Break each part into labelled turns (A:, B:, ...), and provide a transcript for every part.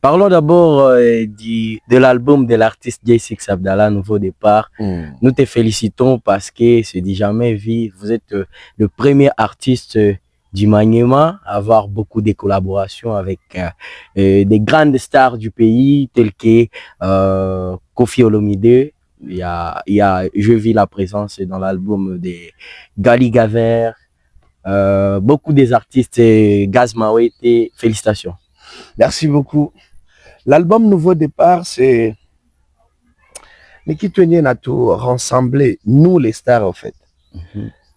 A: Parlons d'abord de l'album de l'artiste J6 Abdallah, Nouveau Départ. Nous te félicitons parce que c'est dit jamais vu. Vous êtes le premier artiste du Maniema à avoir beaucoup de collaborations avec des grandes stars du pays telles que Koffi Olomide. Je vis la présence dans l'album de Gali Gaver, beaucoup des artistes, Gaz Mawete. Félicitations.
B: Merci beaucoup. L'album Nouveau Départ, c'est qui tenait à tout rassembler, nous les stars en fait.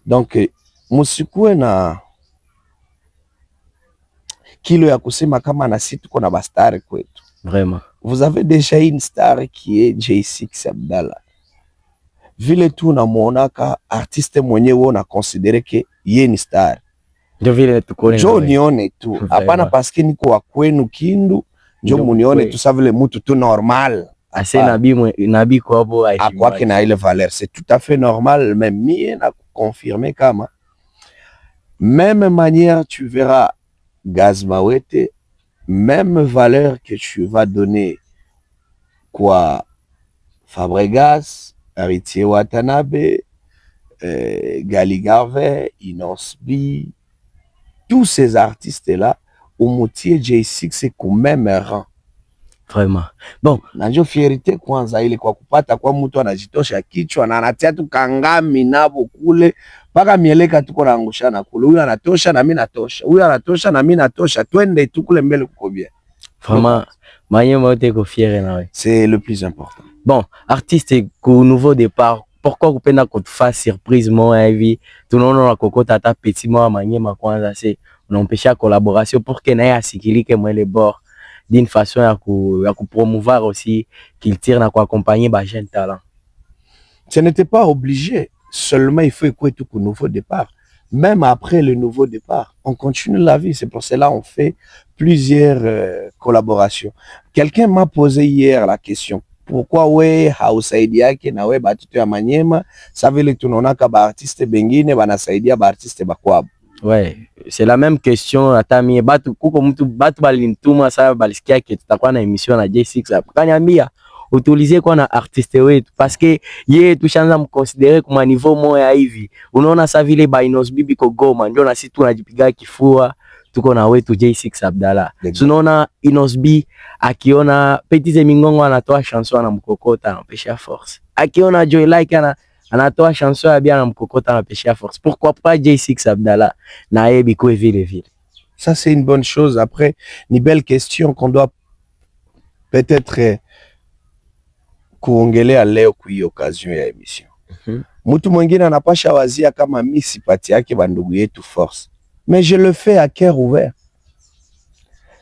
B: Donc, Musiku na kilo ya kusema kama na sisi tuko na bastar kwetu.
A: Vraiment.
B: Vous avez déjà une star qui est J6 Abdallah. Vile tu unamuonaka artiste mwenyewe una considere ke yeye ni star.
A: Ndio vile tukone.
B: Jo nione tu. Hapana paske niko wa kwenu Kindu, jo munione tu sa vile mtu tu normal.
A: Ase nabi kwa hapo
B: akwake na ile valeur. C'est tout à fait normal, même mie na confirmer kama même manière tu verras Gaz Mawete, même valeur que tu vas donner quoi Fabregas, Héritier Watanabe, Gali Garvey, Inosbi, tous ces artistes-là, au motier J6 c'est quand même rang.
A: Vraiment. Bon,
B: nanjo fierite kwanza ile kwa kupata kwa mtu anajitosha kichwa na anatia tu kangami nabo kule mpaka mieleka tuko naangushana kule. Huyu anatosha na mimi natosha, huyu anatosha na mimi natosha, twende tu kule mbele kuko bien.
A: Vraiment, Maniema wote ko fier na wewe.
B: C'est le plus important.
A: Bon, artiste ku Nouveau Départ, pourquoi kupenda kutufa surprise moja hivi? Tunaona na kokota hata petit moja Maniema kwanza c'est unampesha collaboration pour que naye asikilike mwele bord d'une façon à promouvoir aussi qu'il tire na accompagner ba jeune talent.
B: Ce n'était pas obligé, seulement il faut écouter tout pour Nouveau Départ. Même après le Nouveau Départ, on continue la vie. C'est pour cela on fait plusieurs collaborations. Quelqu'un m'a posé hier la question, pourquoi we hausaidia ke na we batutu ya Maniema ça veut le tunona ka ba artiste bengine banasaidia ba artiste bakwabo.
A: Ouais, c'est la même question. Atami batu kuko mtu batu balinituma sasa balisikia que tutakuwa na émission na J6 hapo. Kaniambia utilize kwa na artiste wetu parce que yeye tushaanza mconsidérer kwa niveau moja hivi. Unaona sasa vile ba Inosbi biko Goma ndio na sisi tunajipiga kifua tuko na wetu J6 Abdallah. Tunaona Inosbi akiona Petit Zemingongo anatoa chanson anamkokota anampesha force. Akiona Joy Like anatoa chanson ya bien anamkokota anampesha force. Pourquoi pas J6 Abdallah na yebi ko vile.
B: Ça c'est une bonne chose. Après, une belle question qu'on doit peut-être kuongelea leo kwa hii occasion ya emission. Mtu mwingine anapasha wazia kama mimi sipati yake bandugu yetu force. Mais je le fais à cœur ouvert.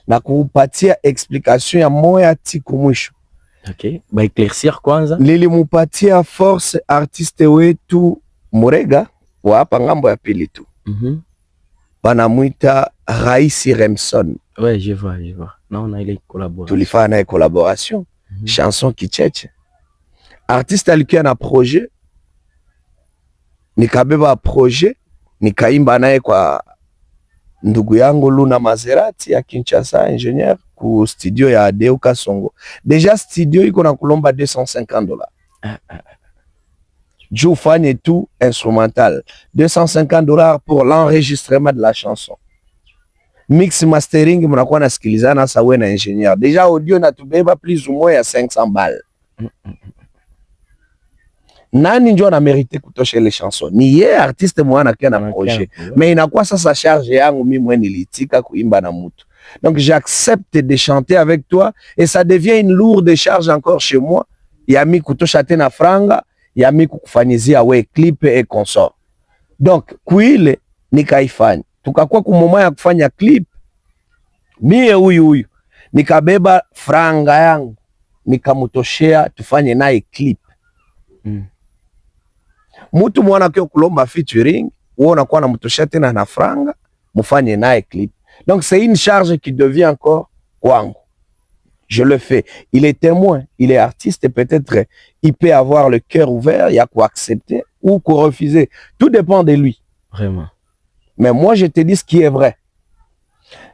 B: Na kupatia explication ya moya tiku mwisho.
A: Okay, ba éclaircir kwanza.
B: Nilimupatia force artiste wetu Murega wa hapa ngambo ya pili tu. Banamuita Raisi Remson.
A: Ouais, je vois. Non, on a ile collaboration.
B: Tulifanya naye collaboration. Chanson Kicheche. Artiste alikuwa na projet. Nikabeba projet, nikaimba naye kwa ndugu yangu Luna Maserati ya Kinshasa, ingénieur ku studio ya Adeo Kasongo. Déjà studio iko na kulomba $250. Juu fanye tout instrumental. $250 pour l'enregistrement de la chanson. Mix mastering mnakuwa nasikilizana sasa wewe na ingénieur. Déjà audio natubeba plus ou moins ya $500. Nani ndio na mérité kutosha ile chanson? Ni yeye artiste mwana kia na projet. Mais inakuwa sasa charge yangu mimi mwenye nilitika kuimba na mtu. Donc j'accepte de chanter avec toi et ça devient une lourde charge encore chez moi. Yami kutosha tena franga, yami kukufanyizia we clip et consort. Donc kuile nikaifanya. Tukakuwa kumoma ya kufanya clip. Mie huyu nikabeba franga yangu nikamutoshea tufanye naye clip. Mutu mwana kio kulomba featuring, uona kwa na mutoshea tena na franga, mufanye naye clip. Donc c'est une charge qui devient encore kwangu. Je le fais. Il est témoin, il est artiste et peut-être il peut avoir le cœur ouvert, il y a quoi accepter ou quoi refuser. Tout dépend de lui.
A: Vraiment.
B: Mais moi je te dis ce qui est vrai.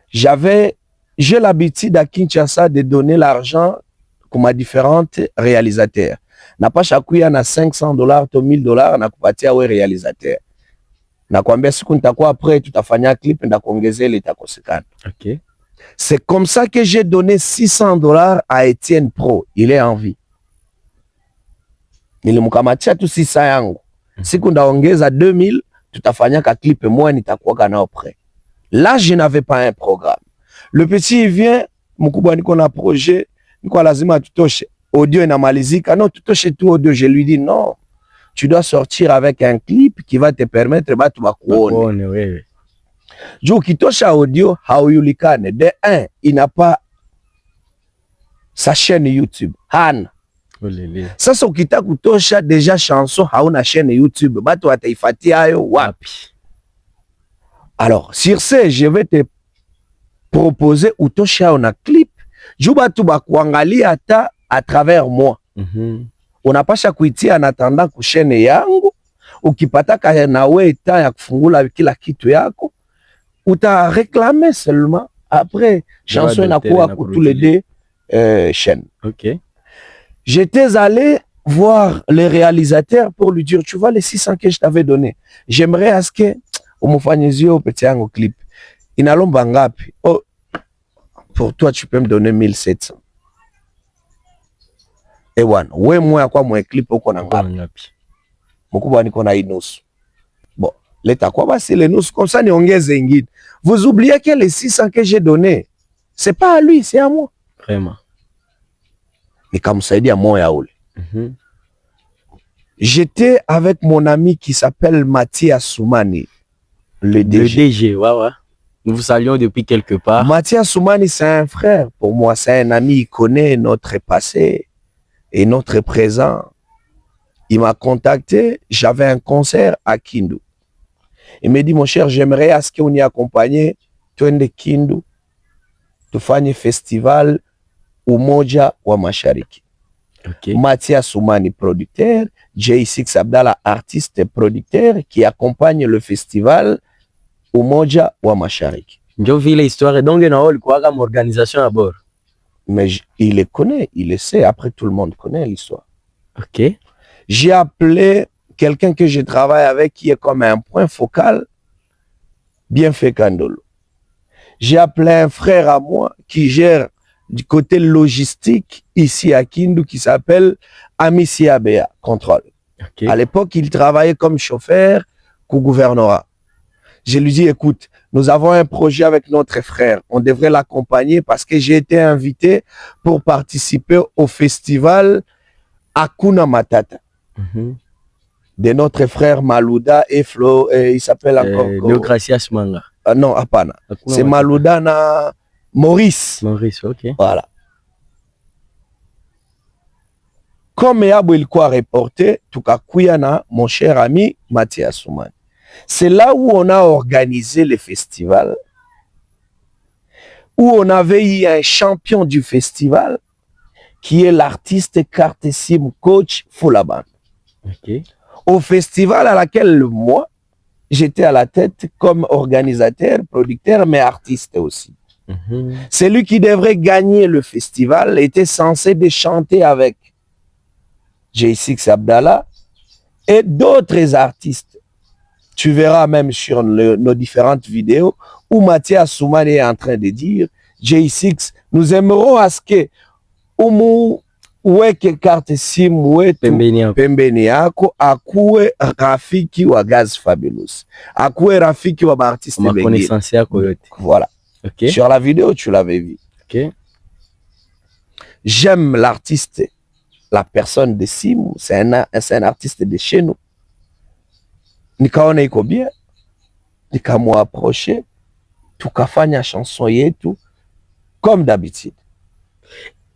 B: J'avais j'ai l'habitude à Kinshasa de donner l'argent comme à différents réalisateurs. Na pas chaque fois na $500 to $1000 na kupatia we réalisateur. Na kwambia siku nitakuwa après tutafanya clip ndakuongezea ile itakosekana.
A: OK.
B: C'est comme ça que j'ai donné $600 à Etienne Pro, il est en vie. Nilimkamatia tu 600 yangu. Siku ndaongeza 2000 tutafanya ka clip moi nitakuwa nao prêt. Là je n'avais pas un programme. Le petit il vient, mkubwa niko na projet, niko lazima tutoshe audio inamalizika. Non, tutoshe tout audio. Je lui dis non. Tu dois sortir avec un clip qui va te permettre batu bakuone.
A: Oui.
B: Juu kitosha audio hauyulikane. De un, il n'a pas sa chaîne YouTube. Hana. Sasa ukitaka kutosha deja chanson hauna chaîne YouTube. Batu wataifatia hayo wapi? Alors, sur ce, je vais te proposer utosha una clip. Juu batu bakuangalia hata à travers moi. Unapasha kuitia en attendant ku chaîne yangu. Ukipataka na we temps ya kufungula kila kitu yako, uta réclamer seulement. Après, chanson inakuwa pour tous les deux chaînes.
A: OK.
B: J'étais allé voir le réalisateur pour lui dire, tu vois les 600 que je t'avais donné. J'aimerais à ce que umufanyizio petit yangu clip. Inalomba ngapi? Oh, pour toi tu peux me donner 1700. Et wana, we moya kwa mwe clip uko na ngapi? Mkubwa niko na inusu. Bon, leta kwa basi le nusu comme ça niongeze ingine. Vous oubliez que les 600 que j'ai donné, c'est pas à lui, c'est à moi.
A: Vraiment.
B: Nikamsaidia moya ule. J'étais avec mon ami qui s'appelle Mathias Soumani, le DG.
A: Le DG, ouais. Nous vous saluons depuis quelque part.
B: Mathias Soumani, c'est un frère pour moi, c'est un ami, il connaît notre passé et notre présent. Il m'a contacté, j'avais un concert à Kindu. Il m'a dit, mon cher, j'aimerais à ce qu'on y accompagne, twende Kindu, tufanye festival Umoja wa Mashariki.
A: Okay.
B: Mathias Soumani, producteur, J6 Abdallah, artiste et producteur, qui accompagne le festival Umoja wa Mashariki.
A: Ndio vile histoire donc na wao ilikuwa kama organisation à bord.
B: Mais il le connaît, il le sait, après tout le monde connaît l'histoire.
A: OK.
B: J'ai appelé quelqu'un que je travaille avec qui est comme un point focal, bien fait Kandolo. J'ai appelé un frère à moi qui gère du côté logistique ici à Kindu qui s'appelle Amici Abea Contrôle.
A: Okay.
B: À l'époque, il travaillait comme chauffeur au gouvernorat. Je lui dis, écoute, nous avons un projet avec notre frère. On devrait l'accompagner parce que j'ai été invité pour participer au festival Hakuna Matata. De notre frère Malouda et Flo, il s'appelle encore
A: Deogracias Manga.
B: Non, apana. C'est Malouda na Maurice.
A: Maurice, OK.
B: Voilà. Comme Yabo ilikuwa reporté, tukakuya na mon cher ami Mathias Soumani. C'est là où on a organisé le festival, où on avait eu un champion du festival, qui est l'artiste Kartesim Coach Foulaban.
A: OK.
B: Au festival à laquelle moi, j'étais à la tête comme organisateur, producteur, mais artiste aussi. Celui qui devrait gagner le festival était censé de chanter avec J6 Abdallah et d'autres artistes. Tu verras même sur nos différentes vidéos où Mathias Soumani est en train de dire J6, nous aimerons à ce que umu weke carte simu wetu pembeni yako, akuwe rafiki wa Gaz Fabulous, akuwe rafiki wa artiste wengine. Voilà.
A: Okay.
B: Sur la vidéo, tu l'avais vu.
A: Okay.
B: J'aime l'artiste, la personne de Simu, c'est un artiste de chez nous. Nikaona iko bien, nikamwapprocher, tukafanya chanson yetu comme d'habitude.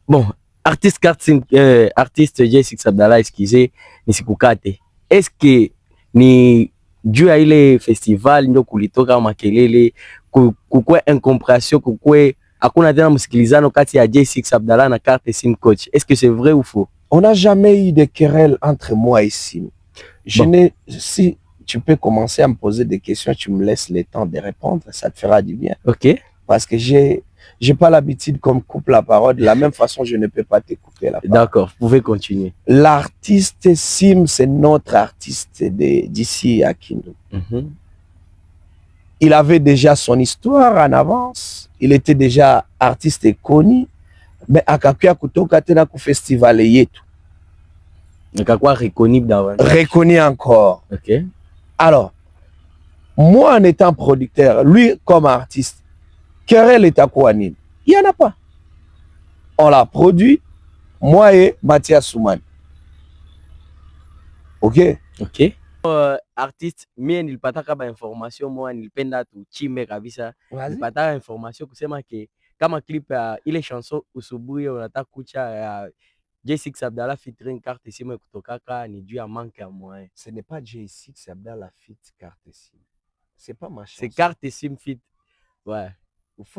A: Bon, artiste J6 Abdallah, excusez, nisikukate. Est-ce que ni juu ya ile festival ndio kulitoka makelele, kukwe incompréhension, kukwe hakuna tena msikilizano kati ya J6 Abdallah na Kartesim Coach? Est-ce que c'est vrai ou faux?
B: On n'a jamais eu de querelle entre moi et Simu. Si tu peux commencer à me poser des questions, tu me laisses le temps de répondre, ça te fera du bien.
A: OK.
B: Parce que j'ai pas l'habitude qu'on me coupe la parole. De la même façon, je ne peux pas te couper la parole.
A: D'accord, vous pouvez continuer.
B: L'artiste Sim, c'est notre artiste d'ici à Kindu. Il avait déjà son histoire en avance. Il était déjà artiste connu. Mais akakuya kutoka tena ku festival yetu.
A: Akakuwa reconnu davantage.
B: Reconnu encore.
A: Ok.
B: Alors, moi en étant producteur, lui comme artiste, querelle est à quoi nini? Il n'y en a pas. On l'a produit, moi et Mathias Soumani. Ok?
A: Ok. Artiste, mie nilipataka ba information moja nilipenda tuchimbe kabisa. Nilipata information kusema ke kama clip ya ile chanson usubuhi unataka kucha ya J6 Abdallah featuring Carte Sim kutokaka ni juu ya manque ya moyen.
B: Ce n'est pas J6 Abdallah feat Carte Sim. C'est pas ma chanson.
A: C'est Carte Sim feat. Ouais.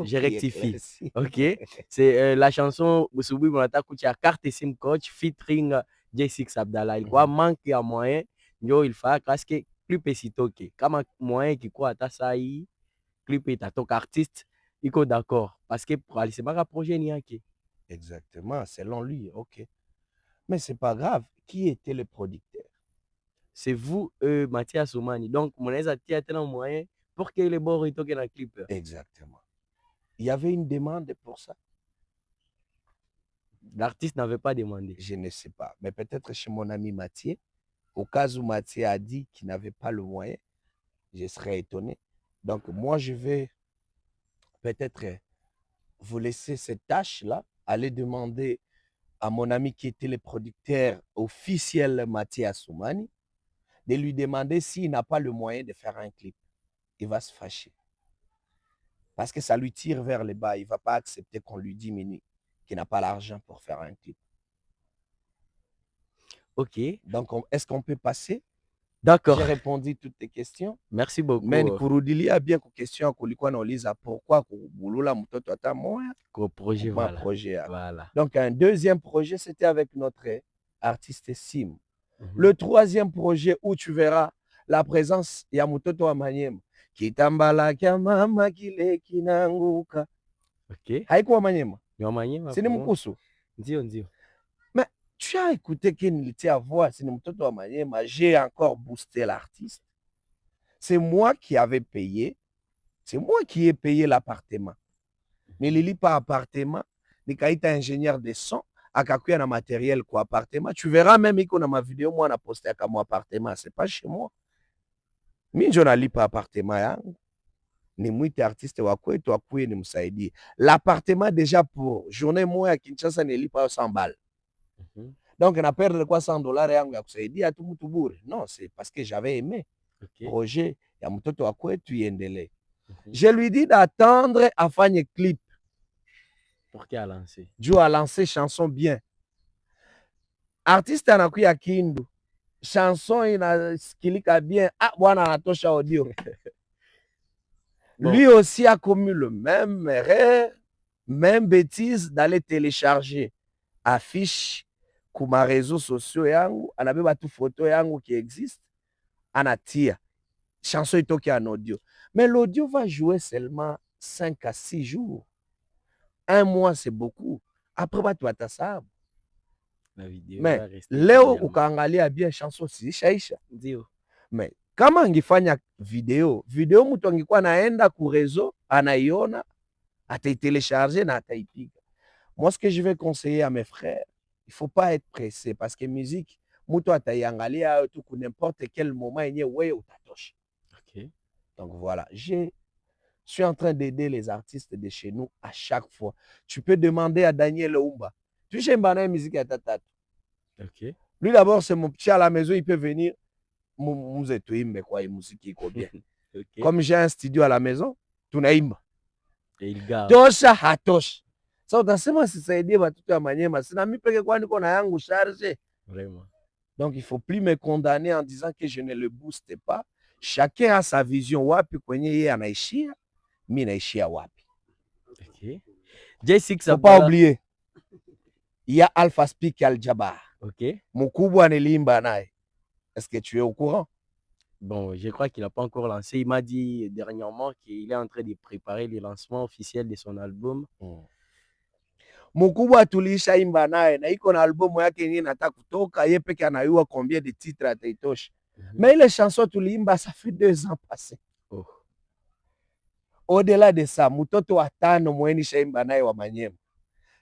A: Je rectifie. Ok. C'est la chanson usubuhi unataka kucha Carte Sim coach featuring J6 Abdallah. Ilikuwa manque ya moyen ndio ilifaa kaske clip isitoke. Kama moyen ikikuwa hata saa hii clip itatoka, artiste iko d'accord parce que pour alisemaka projet ni yake.
B: Exactement, selon lui, ok. Mais c'est pas grave. Qui était le producteur?
A: C'est vous, Mathias Soumani. Donc, mnaweza tia tena moyen pour que le bord itoke na clip.
B: Exactement. Il y avait une demande pour ça.
A: L'artiste n'avait pas demandé.
B: Je ne sais pas. Mais peut-être chez mon ami Mathieu, au cas où Mathieu a dit qu'il n'avait pas le moyen, je serais étonné. Donc, moi, je vais peut-être vous laisser cette tâche-là, aller demander à mon ami qui était le producteur officiel Mathias Soumani, de lui demander s'il n'a pas le moyen de faire un clip. Il va se fâcher. Parce que ça lui tire vers le bas. Il ne va pas accepter qu'on lui diminue, qu'il n'a pas l'argent pour faire un clip.
A: Ok.
B: Donc, est-ce qu'on peut passer?
A: D'accord.
B: J'ai répondu toutes tes questions.
A: Merci beaucoup.
B: Mais kurudilia bien kwa question kulikuwa nauliza pourquoi kubulula mtoto ata moya
A: kwa projet voilà.
B: Projet.
A: Voilà.
B: Donc un deuxième projet c'était avec notre artiste Sim. Le troisième projet où tu verras la présence ya mtoto wa Manyema kitambala kya mama kile kinanguka.
A: Ok.
B: Haikuwa Manyema.
A: Ni wa Manyema.
B: C'est Mkusu.
A: Ndio ndio.
B: Mais tu as écouté qu'il était à voix, c'est mtoto wa Manyema, j'ai encore boosté l'artiste. C'est moi qui avais payé. C'est moi qui ai payé l'appartement. Mais il n'y a pas appartement. Il y a un ingénieur de son. Il y a un matériel quoi appartement. Tu verras même que dans ma vidéo, moi, on a posté à mon appartement. Ce n'est pas chez moi. Mais je n'ai pas appartement. Ni mwite artiste wa kwetu akuye ni msaidie. L'appartement déjà pour journée moi à Kinshasa ne pas 100 balles. Donc on a perdu quoi $100 yangu ya kusaidia tu mtu bure. Non, c'est parce que j'avais aimé. Okay. Projet ya mtoto wa kwetu iendelee. Je lui dis d'attendre afanye clip.
A: Pour qu'il a lancé.
B: Dieu a lancé chanson bien. Artiste anakuya Kindu. Chanson inasikilika bien. Ah, bwana anatosha audio. Bon. Lui aussi a commis le même erreur, même bêtise d'aller télécharger affiche kuma réseaux sociaux yangu, anabeba tu photo yangu qui existe, anatia. Chanson itoki en audio. Mais l'audio va jouer seulement 5 à 6 jours. 1 mois, c'est beaucoup. Après, tu vas t'assaber. Mais leo ukaangalia bien chanson siishaisha.
A: Ndio.
B: Mais kama angefanya video mtu angekuwa naenda ku réseau, anaiona, ataitelecharger na ataipiga. Moi, ce que je vais conseiller à mes frères, il faut pas être pressé parce que musique, mtu ataiangalia tu ku n'importe quel moment yenye wewe utatosha.
A: OK.
B: Donc voilà, je suis en train d'aider les artistes de chez nous à chaque fois. Tu peux demander à Daniel Oumba. Tu sais mbana musique à tatatu.
A: OK.
B: Lui d'abord, c'est mon petit à la maison, il peut venir muzetuimbe kwa musique iko bien. Okay. Comme j'ai un studio à la maison, tunaimba.
A: Et il garde.
B: Tosha hatosha. Ça utasema sisaidie watoto wa Manyema. Sina mimi peke kwa niko na yangu charge.
A: Vraiment.
B: Donc il faut plus me condamner en disant que je ne le booste pas. Chacun a sa vision wapi kwenye yeye anaishia, mimi naishia wapi.
A: OK. J6
B: faut pas oublier. Il y a Alpha Speak Al Jabbar.
A: OK.
B: Mkubwa nilimba naye. Est-ce que tu es au courant?
A: Bon, je crois qu'il n'a pas encore lancé. Il m'a dit dernièrement qu'il est en train de préparer le lancement officiel de son album.
B: Mkubwa tuliisha imba naye na iko na albumu yake yenyewe nataka kutoka, yeye peke anayua combien de titres ataitosha. Mais ile chanson tuliimba ça fait 2 ans passé.
A: Oh.
B: Au-delà de ça, mtoto wa 5 mweni shaimba naye wa Manyema.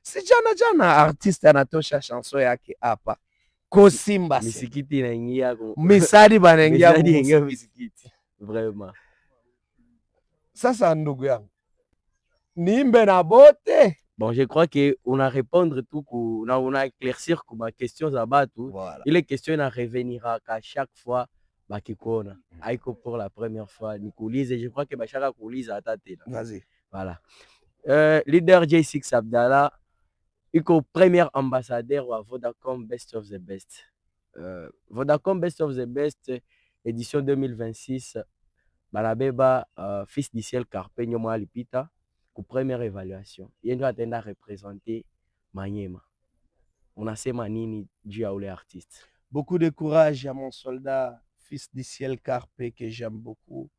B: Si jana artiste anatosha chanson yake hapa. Kosimba
A: misikiti inaingia
B: misadi banaingia
A: misikiti. Vraiment.
B: Sasa ndugu yangu, niimbe na bote.
A: Bon, je crois que on a répondre tout on a éclaircir ma question za batu.
B: Voilà.
A: Il est question na revenira qu'à chaque fois bakikona. Aiko pour la première fois nikuulize, je crois que bashaka kuuliza hata tena.
B: Vas-y.
A: Voilà. Leader J6 Abdallah iko premier ambassadeur wa Vodacom Best of the Best. Vodacom Best of the Best édition 2026 balabeba fils du ciel Carpe Nyoma alipita ku première évaluation. Yeye ndio atenda représenter Manyema. Unasema nini juu ya ule artiste?
B: Beaucoup de courage à mon soldat fils du ciel Carpe que j'aime beaucoup.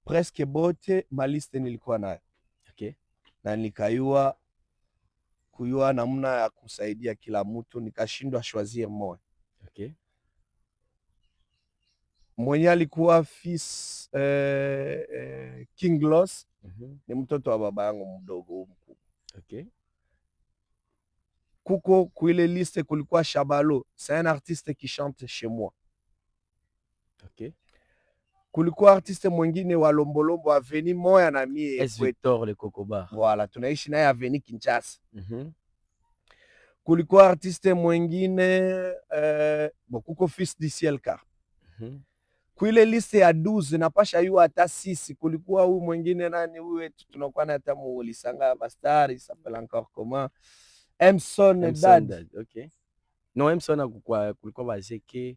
B: Presque bote ma liste nilikuwa nayo.
A: Okay.
B: Na nikayua namna ya kusaidia kila mtu, nikashindwa choisir moja.
A: Okay.
B: Mwenye alikuwa fils King Loss ni mtoto wa baba yangu mdogo mkubwa.
A: Okay.
B: Kuko kuile liste kulikuwa Shabalo, c'est un artiste qui chante chez moi.
A: Okay.
B: Kulikuwa artiste mwingine wa Lombolombo Aveni moya na mie
A: Victor le Kokoba.
B: Voilà, tunaishi naye Aveni Kinshasa. Kulikuwa artiste mwingine kuko fils du ciel Car. Kuile liste ya 12 napasha yu hata 6. Kulikuwa huyu mwingine nani huyu tunakuwa na hata mulisanga bastari s'appelle encore comment Emson Dad.
A: Okay. Non, Emson kulikuwa bazeke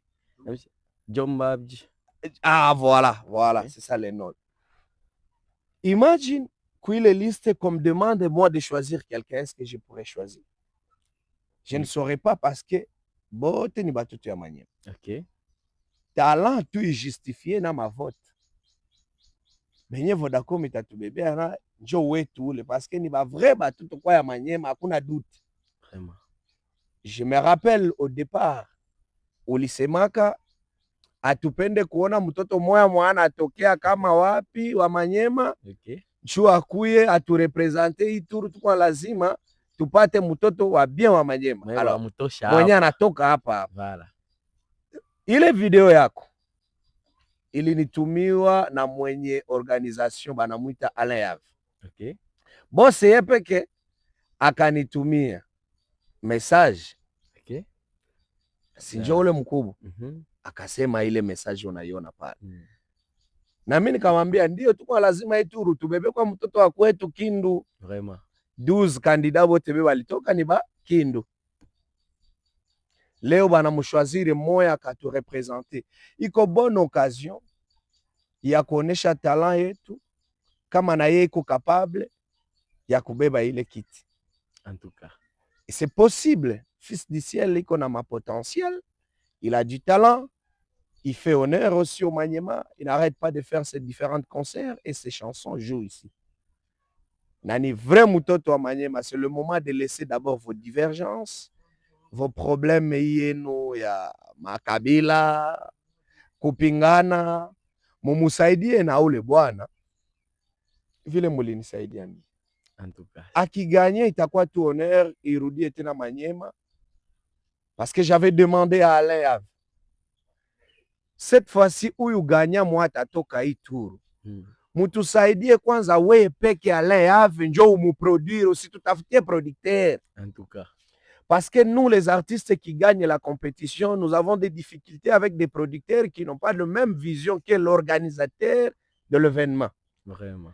A: John Babji.
B: Ah voilà,
A: Okay.
B: C'est ça les noms. Imagine kuile liste comme demande-moi de choisir quelqu'un, est-ce que je pourrais choisir? Je ne saurais pas parce que bote ni batutu ya Manyema.
A: Okay.
B: Talent tu justifié na ma vote. Benye Vodacom itatubebea na njo wetu ule parce que ni ba vrai batutu kwa ya Manyema, hakuna doute.
A: Vraiment.
B: Je me rappelle au départ ulisemaka atupende kuona mtoto moya mwana atokea kama wapi wa Manyema.
A: Okay.
B: Juu akuye aturepresente Ituri, tukwa lazima tupate mtoto wa bien wa Manyema. Alors mwenye anatoka hapa.
A: Voilà.
B: Ile video yako ilinitumiwa na mwenye organisation banamuita Alain Yave.
A: Okay.
B: Boss yeye peke akanitumia message.
A: Okay.
B: Sinjo ule mkubwa. Akasema ile message unaiona pale. Na mimi nikamwambia ndio tukwa lazima Ituri tubebe kwa mtoto wa kwetu Kindu.
A: Vraiment.
B: 12 kandida wote beba walitoka ni ba Kindu. Leo bana mshwaziri moya akatu representer. Iko bonne occasion ya kuonesha talent yetu kama na yeye iko capable ya kubeba ile kiti.
A: En tout cas.
B: Et c'est possible. Fils du ciel iko na ma potentiel. Il a du talent. Il fait honneur aussi au Manyema. Il n'arrête pas de faire ses différents concerts et ses chansons jouent ici. Nani vrai mutoto wa Manyema, c'est le moment de laisser d'abord vos divergences, vos problèmes yenu ya makabila, kupingana, mumusaidie na ule bwana vile mulinisaidia mimi.
A: En tout cas.
B: Akiganye itakuwa tu honneur irudie tena Manyema parce que j'avais demandé à Alain Yave. Cette fois-ci huyu ganya mwata toka Ituri. Mutusaidie kwanza wewe peke Alain Yave njo umuproduire, usitutafutie producteur.
A: En tout cas.
B: Parce que nous, les artistes qui gagnent la compétition, nous avons des difficultés avec des producteurs qui n'ont pas la même vision que l'organisateur de l'événement.
A: Vraiment.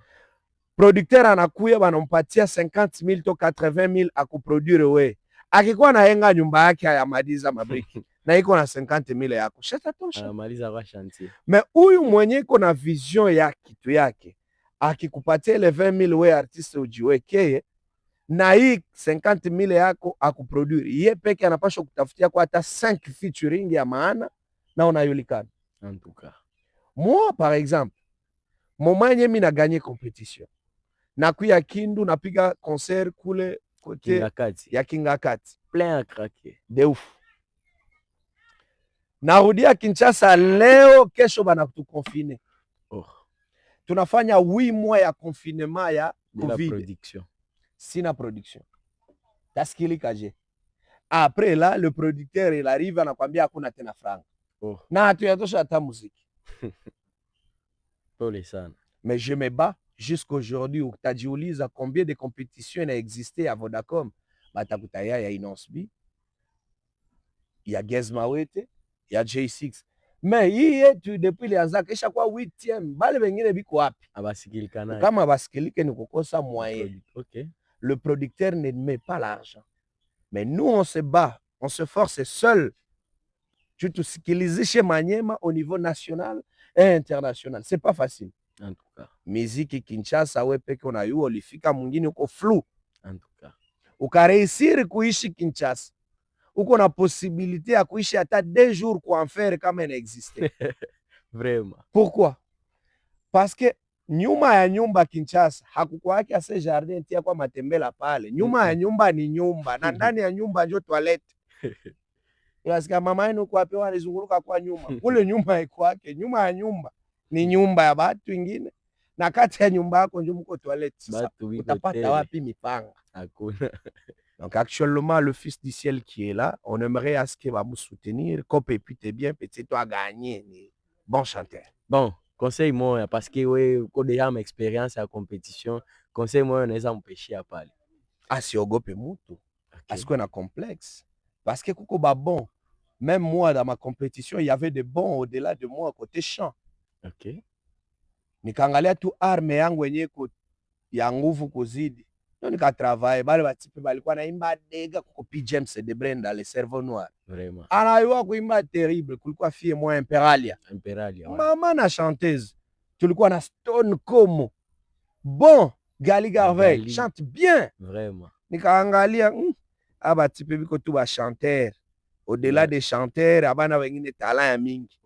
B: Producteur anakuya banampatia 50 000 to 80 000 akuproduire we. Akikuwa na henga nyumba yake ayamaliza mabriki. Na iko na 50 000 yako. Shata tosha.
A: Anamaliza kwa chantier.
B: Mais huyu mwenye iko na vision ya kitu yake, akikupatia ile 20 000 we artiste ujiwekeye, na hii 50 000 yako akuproduire. Ye peke anapaswa kutafutia kwa hata 5 featuring ya maana na unajulikana.
A: En tout cas.
B: Moi par exemple, moment yenye mimi na gagner compétition, nakuya Kindu napiga concert kule kote
A: Kingakati.
B: ya Kingakati,
A: Plein à craquer.
B: de ouf. Narudia Kinshasa leo, kesho bana tukonfine.
A: Oh,
B: Tunafanya 8 mois ya confinement ya
A: de la
B: Covid.
A: production.
B: Sina production. Taskilika je. Après là, le producteur il arrive anakwambia hakuna tena franga.
A: Oh,
B: Na hatuyatosha hata muziki.
A: pole sana.
B: Mais je me bats jusqu'aujourd'hui. Utajiuliza combien de compétitions il a existé à Vodacom. Batakutaya ya Inosbi, il y a Gezmawete, il y a J6. Mais hii yetu depuis ilianza kisha kwa 8e, bale wengine biko wapi?
A: Abasikilika naye.
B: Kama basikilike ni kukosa moyen.
A: OK.
B: Le producteur ne met pas l'argent. Mais nous on se bat, on se force seul. Tu tusikilizishe Manyema au niveau national et international. C'est pas facile.
A: En tout cas.
B: Miziki Kinshasa we peke unayua, ulifika mwingine uko flou.
A: En tout cas.
B: Ukarehisiri kuishi Kinshasa, uko na possibilité ya kuishi hata 2 jours kwa enfer kama inaexiste.
A: Vraiment.
B: Pourquoi? Parce que nyuma ya nyumba Kinshasa hakukwake ase jardin tia kwa matembela pale. Nyuma ya nyumba ni nyumba na ndani ya nyumba njo toilette. Yasikia mama yenu kwa pewa alizunguruka kwa nyuma. Kule nyumba iko yake, nyuma ya nyumba ni nyumba ya watu wengine. Na kati ya nyumba yako njo mko toilette. Sasa utapata wapi mipanga?
A: Hakuna.
B: Donc actuellement, le Fils du Ciel qui est là, on aimerait à ce qu'il va nous soutenir. Comme Pépite bien, petit toi gagner. Bon chanteur.
A: Bon, conseil moi parce que ouais, quand déjà ma expérience à compétition, conseil moi unaweza mpeshia à parler.
B: Asiogope mutu. Asikuwe na complexe. Parce que kuko ba bon. Même moi dans ma compétition, il y avait des bons au-delà de moi côté chant.
A: OK.
B: Nikaangalia tu arme yangu yenyewe ya nguvu kuzidi. Ndio nikatravaille, bale batipe balikuwa naimba dega kuko P James de Brenda le cerveau noir.
A: Vraiment.
B: Anayua kuimba terrible, kulikuwa fille moi Imperalia.
A: Imperalia. Ouais.
B: Mama na chanteuse. Tulikuwa na Stone Como. Bon, Gali Garvey chante bien.
A: Vraiment.
B: Nikaangalia aba tipe biko tu ba chanteur. Au-delà des chanteurs, abana wengine talent ya mingi.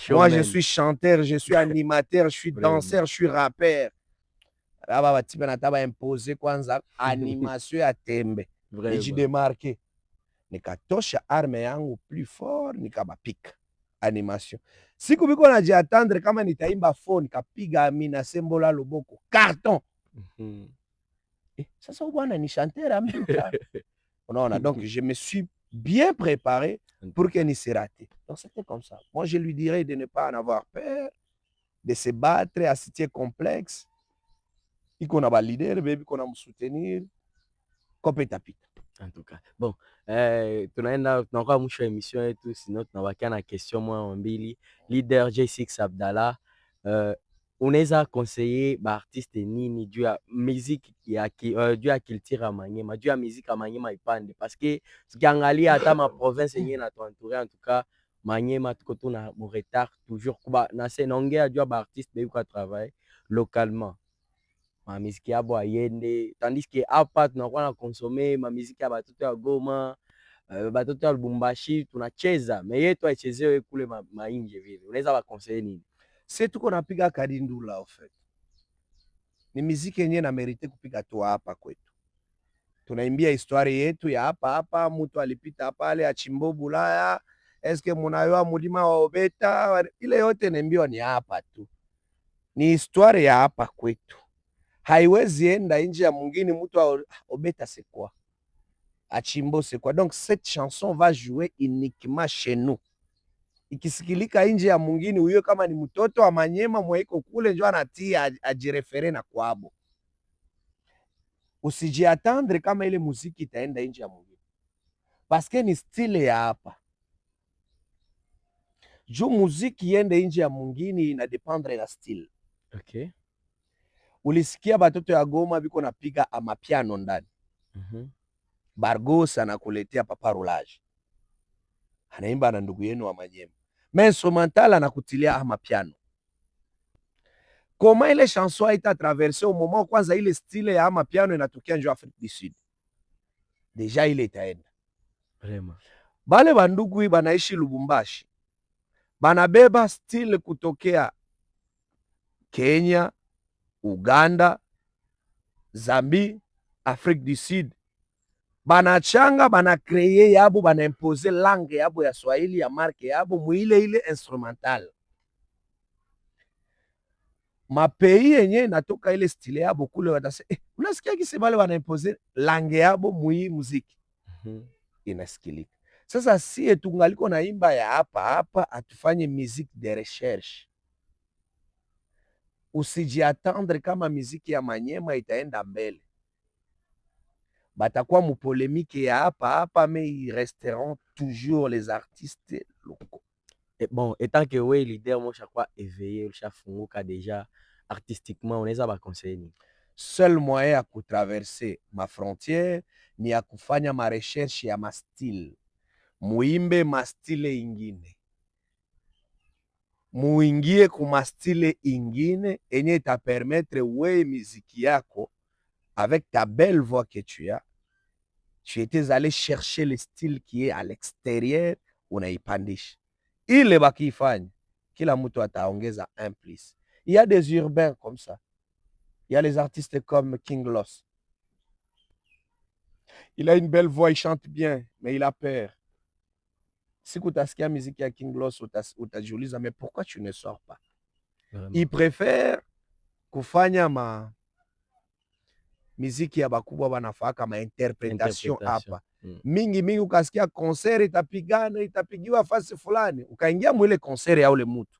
B: Moi je suis chanteur, je suis animateur, je suis danseur, je suis rappeur. Aba batipe nataba imposer kwanza animation ya tembe. Nijidemarke. Nikatosha arme yangu plus fort, nikabapika animation. Siku biko najiatendre kama nitaimba phone, nikapiga Amina Sembola Loboko carton. Sasa bwana ni chanteur en même temps. Unaona, donc je me suis bien préparé pour que ni se rate. Donc c'était comme ça. Moi je lui dirais de ne pas en avoir peur, de se battre, assitier complexe. Iko na ba leader, baby iko na msoutenir. Kope tapita.
A: En tout cas. Bon, tunakuwa mwisho wa emission yetu, sino tunabakia na question moja mbili. Leader J6 Abdallah, unaweza conseiller ba artiste nini juu ya muziki juu ya culture ya Manyema, juu ya muziki ya Manyema ipande? Parce que tukiangalia hata ma province yenyewe na tuentoure, en tout cas Manyema tuko tu na retard toujours kuba na senongea juu ya ba artiste be kwa travail localement. Mamiziki yabo ayende, tandis que hapa tunakuwa na consommer mamiziki ya batoto ya Goma, batoto ya Lubumbashi tunacheza, mais yetu aichezewe kule mainje vile. Unaweza bakonseiller nini?
B: C'est tuko napiga kadindula en fait. Ni miziki yenyewe na merite kupiga tu hapa kwetu. Tunaimbia historia yetu ya hapa, mtu alipita hapa ale achimbo Bulaya, eske munayoa mulima wa Obeta, ile yote naimbiwa ni hapa tu. Ni historia ya hapa kwetu. Haiwezi enda nje ya mwingine, mtu Obeta c'est quoi? Achimbo c'est quoi? Donc cette chanson va jouer uniquement chez nous. Ikisikilika nje ya mwingine, huyo kama ni mtoto wa Manyema mwaiko kule njo anatia ajirefere na kwabo. Usijiatendre kama ile muziki itaenda nje ya mwingine. Parce que ni style ya hapa. Juu muziki yende nje ya mwingine ina dependre na style.
A: Okay.
B: Ulisikia batoto ya Goma biko napiga amapiano ndani. Bargos anakuletea papa roulage. Anaimba na ndugu yenu wa Manyema. Mais instrumental anakutilia amapiano. Comment ile chanson a été traversée au moment kwanza ile style ya amapiano inatokea njo Afrique du Sud. Deja ile itaenda.
A: Vraiment.
B: Bale bandugu banaishi Lubumbashi. Banabeba style kutokea Kenya, Uganda, Zambie, Afrique du Sud. Banachanga, bana kreye yabo, bana impose langue yabo ya Swahili ya marke yabo muile ile instrumental. Mapei yenye natoka ile stile yabo kule watase, unasikia kisi bale wana impose langue yabo mui muziki. Inasikilika. Sasa sie tungaliko na imba ya hapa atufanye musique de recherche. Usijiatendre kama muziki ya Manyema itaenda mbele. Batakuwa mu polémique ya hapa mais ils resteront toujours les artistes locaux.
A: Et bon, étant que ouais leader moi chaque fois éveillé, le chafunguka déjà artistiquement on est ba conseiller.
B: Seul moyen ya kutraverser ma frontière ni ya kufanya ma recherche ya ma style. Muimbe ma style ingine. Muingie kuma style ingine enye ta permettre we muziki yako avec ta belle voix que tu as. Tu étais allé chercher le style qui est à l'extérieur, unaipandisha. Ile bakifanya, kila mtu ataongeza un plus. Il y a des urbains comme ça. Il y a les artistes comme King Loss. Il a une belle voix, il chante bien, mais il a peur. Si utasikia muziki ya King Loss, utajiuliza, mais pourquoi tu ne sors pas? Vraiment. Il préfère kufanya miziki ya bakubwa banafaka ma interpretation hapa. Mingi ukasikia concert itapigiwa fasi fulani, ukaingia mwile concert ya ule mtu,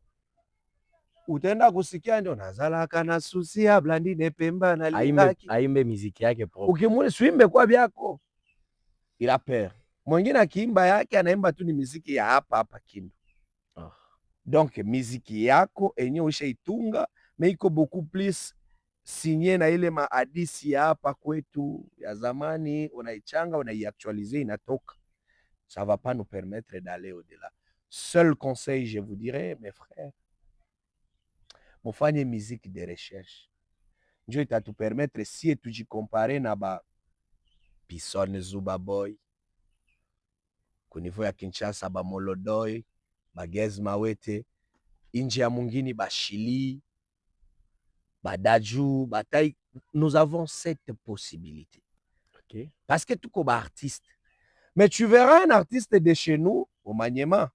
B: utaenda kusikia ndio nazalaka na susia Blandine Pemba na Lingaki
A: aimbe miziki yake propre.
B: Ukimwone swimbe kwa byako ila père mwingine akiimba yake anaimba tu ni miziki ya hapa Kindu. Donc miziki yako enye ushaitunga mais iko beaucoup plus sinye na ile maadisi ya hapa kwetu ya zamani, unaichanga unaiactualiser, inatoka. Ça va pas nous permettre d'aller au-delà. Seul conseil je vous dirais mes frères, mufanye musique de recherche, njo itatupermettre si tujicompare na ba Pison Zuba Boy ku niveau ya Kinshasa, ba Molodoy, ba Gez Mawete, inji ya mungini ba Shili, Badaju, Bataille, nous avons cette possibilité.
A: Okay.
B: Parce que tout comme artiste. Mais tu verras un artiste de chez nous, au Maniema,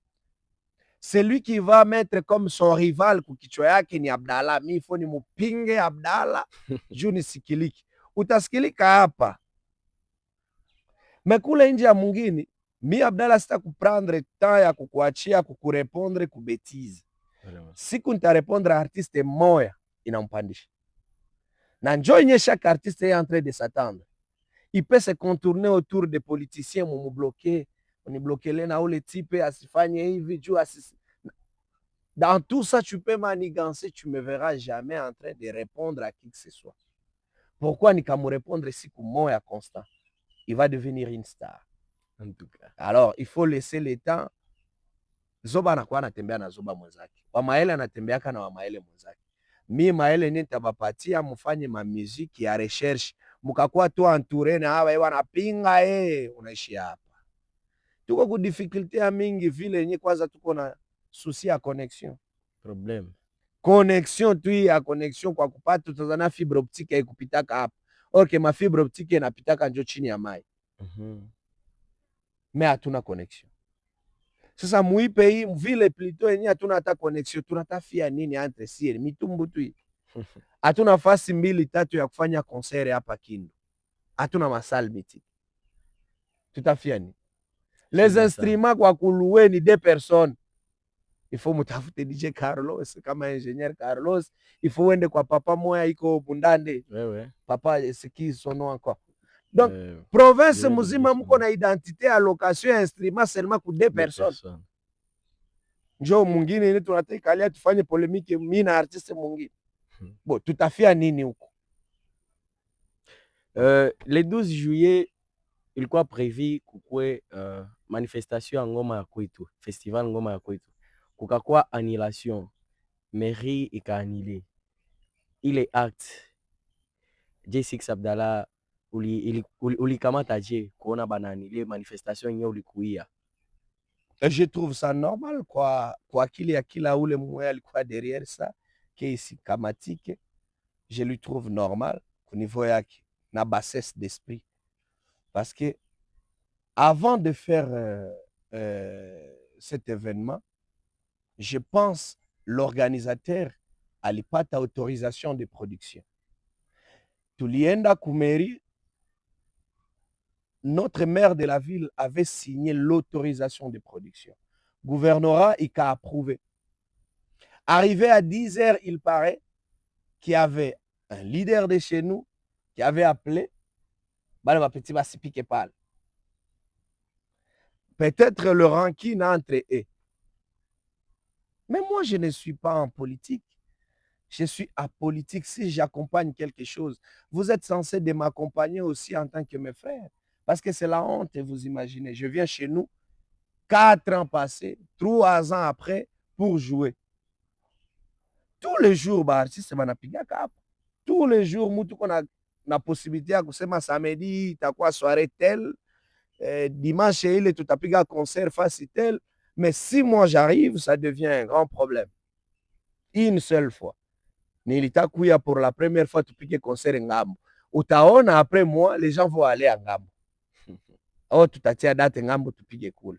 B: c'est lui qui va mettre comme son rival kukichwa yake ni Abdallah. Mi fo ni mupinge Abdallah, juu ni sikiliki. Utasikilika hapa. Mais kule nje ya mungini, mi Abdallah sita kuprendre temps ya kukuachia kukurepondre kubetize. Siku nitarepondre artiste moya, inampandisha. Na njo yenye chaque artiste est en train de s'attendre. Il peut se contourner autour des politiciens, mu bloquer, on bloquer na ule type asifanye hivi juu asisi. Dans tout ça, tu peux manigancer, tu me verras jamais en train de répondre à qui que ce soit. Pourquoi nikamu répondre siku moya constant? Il va devenir une star.
A: En tout cas.
B: Alors, il faut laisser le temps. Zoba anakuwa anatembea na Zoba mwenzake. Wamaele anatembeaka na Wamaele mwenzake. Mi Maele nitabapatia mufanye ma musique ya recherche. Mukakuwa tu entouré na hawa wanapinga unaishi hapa. Tuko ku difficulty ya mingi vile yenye kwanza tuko na souci ya connexion.
A: Problem.
B: Connexion tu ya connexion kwa kupata tutazana fibre optique ya kupitaka hapa. Okay, ma fibre optique inapitaka njo chini ya mai. Mais hatuna connexion. Sasa muipe hii vile plutôt yenye hatuna hata connexion, tunatafia nini entre sie mitumbu tu. Hatuna fasi 2-3 ya kufanya concert hapa Kindu. Hatuna masal miti. Tutafia nini? Les instruments kwa kuluwe ni 2 personnes. Il faut mutafute DJ Carlos kama ingénieur Carlos, il faut uende kwa papa moya iko Bundande.
A: Ouais.
B: Papa siki sono encore. Donc province muzima mko na identité à location ya instrument seulement ku 2 personnes. Njo mwingine ni tunataka alia tufanye polémique mimi na artiste mwingine. Bon, tutafia nini huko?
A: Le 12 juillet ilikuwa prévu kukwe manifestation ngoma ya kwetu, festival ngoma ya kwetu. Kukakuwa annulation, mairie ikaanile ile acte. J6 Abdallah ulikamata je kuona bananile manifestation yenyewe ulikuia?
B: Je trouve ça normal kwa akili ya kila ule mmoja alikuwa derrière ça. Casey Kamatike, je lui trouve normal au niveau yaki na bassesse d'esprit. Parce que avant de faire cet événement, je pense l'organisateur alipata autorisation de production. Tulienda kumeri, notre maire de la ville avait signé l'autorisation de production. Gouvernorat, il a approuvé. Arrivé à 10 heures, il paraît qu'il y avait un leader de chez nous qui avait appelé. Peut-être le ranking entre eux. Mais moi, je ne suis pas en politique. Je suis apolitique. Si j'accompagne quelque chose, vous êtes censé de m'accompagner aussi en tant que mes frères. Parce que c'est la honte, vous imaginez. Je viens chez nous 4 ans passés, 3 ans après, pour jouer. Tous les jours, artiste banapiga cap. Tous les jours, mutu kona na possibilité ya kusema samedi itakuwa soirée telle, dimanche ile tutapiga concert face tel. Mais si moi j'arrive, ça devient un grand problème. Une seule fois. Nilitakuya pour la première fois tupige concert ngambo. Utaona après moi, les gens vont aller à ngambo. Oh, tutatia date ngambo tupige kule.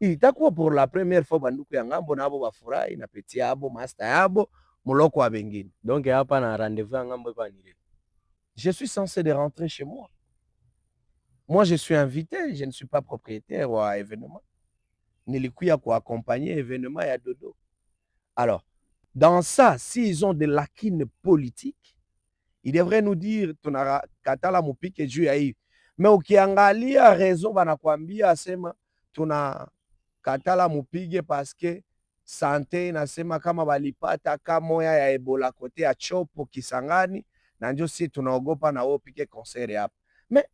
B: Itakuwa pour la première fois banduku ya ngambo nabo bafurahi na peti yabo, master yabo, muloko wa bengine.
A: Donc hapa na rendez-vous ya ngambo pa nile.
B: Je suis censé de rentrer chez moi. Moi, je suis invité, je ne suis pas propriétaire à événement. Nilikuya ko accompagner événement ya dodo. Alors, dans ça, s'ils ont des lacunes politiques, ils devraient nous dire tunara katala mupike juu ya hii. Mais ukiangalia raison banakwambia asema tuna katala mupige parce que santé inasema kama balipata kamoya ya Ebola kote ya Chopo Kisangani na ndio si tunaogopa na wao pike concert hapa. Mais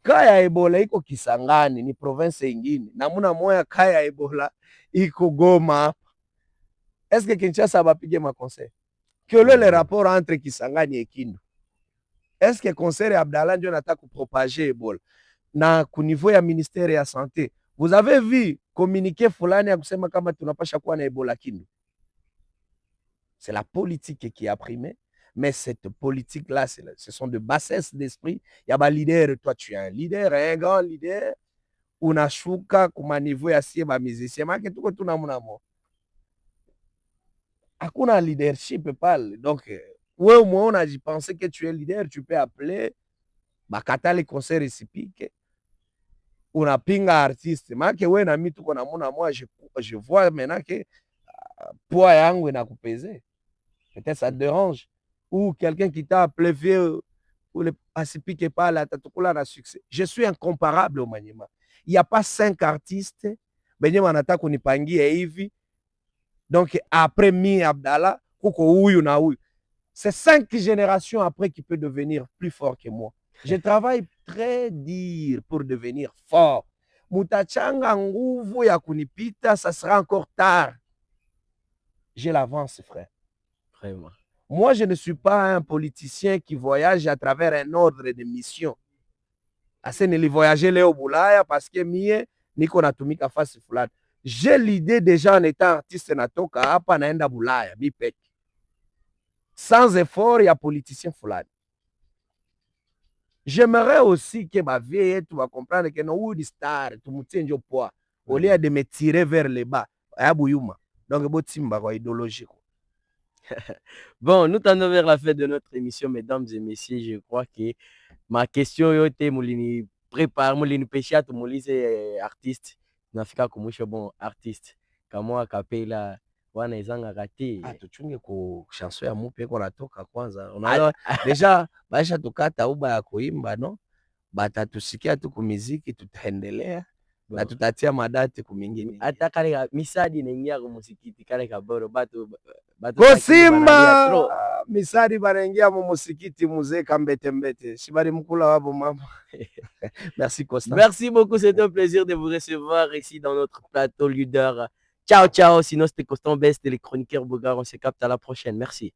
B: kaya Ebola iko Kisangani ni province ingine. Namuna moya kaya Ebola iko Goma hapa. Est-ce que Kinshasa va piquer ma concert? Quel est le rapport entre Kisangani et Kindu? Est-ce que concert Abdallah ndio nataka propager Ebola? Na ku niveau ya ministère ya santé, vous avez vu communiqué fulani ya kusema kama tunapasha kuwa na Ebola Kindu? C'est la politique qui a primé, mais cette politique-là, ce sont de bassesse d'esprit. Il y a un leader, toi tu es un leader, un grand leader, unashuka kuma niveau ya sie ba musicien, make tuko tunamuna mo. Hakuna leadership pale. Donc, wewe umeona unajipenser que tu es leader, tu peux appeler bakata les concerts récipiques. Unapinga artiste. Make wewe na mimi tuko namuna moi je vois maintenant que poids yangu inakupeze. Peut-être ça te dérange. Ou quelqu'un qui t'a appelé vieux ou le asipique pas là tatukula na succès. Je suis incomparable au Maniema. Il n'y a pas 5 artistes benye wanataka kunipangia hivi. Donc, après Mi Abdallah, c'est 5 générations après qui peut devenir plus fort que moi. Je travaille très dur pour devenir fort. Mutachanga nguvu ya kunipita, ça sera encore tard. J'ai l'avance, frère.
A: Vraiment.
B: Moi, je ne suis pas un politicien qui voyage à travers un ordre de mission. Assez ne li voyager leo Bulaya parce que mie niko natumika fasi fulani. J'ai l'idée déjà en étant artiste natoka hapa naenda Bulaya mipeke. Sans effort ya politicien fulani. J'aimerais aussi que ma vie yetu va comprendre que no wood star tumutie njo poa. Au lieu de me tirer vers le bas. Ayabu yuma. Donc botimba kwa idéologie.
A: Bon, nous tendons vers la fin de notre émission, mesdames et messieurs. Je crois que ma question yote mulini prépare, mulini pêcher tout mulise artiste. Nafika kumusho bon artiste. Kama akapela wana izanga kati.
B: Tuchunge ku chanson ya mupe kwa natoka kwanza. Unaona deja baisha tukata uba ya kuimba no. Batatusikia tu kumiziki tutaendelea. Na tutatia madate kumingine.
A: Hata kale misadi inaingia kwa musikiti kale kaboro batu
B: Kosimba misadi banaingia mu musikiti muzee kambete mbete. Shibari mkula wabo mama. Merci Costa.
A: Merci beaucoup, c'est un plaisir de vous recevoir ici dans notre plateau leader. Ciao ciao, sinon c'était Constant Best et les chroniqueurs Bogard, on se capte à la prochaine. Merci.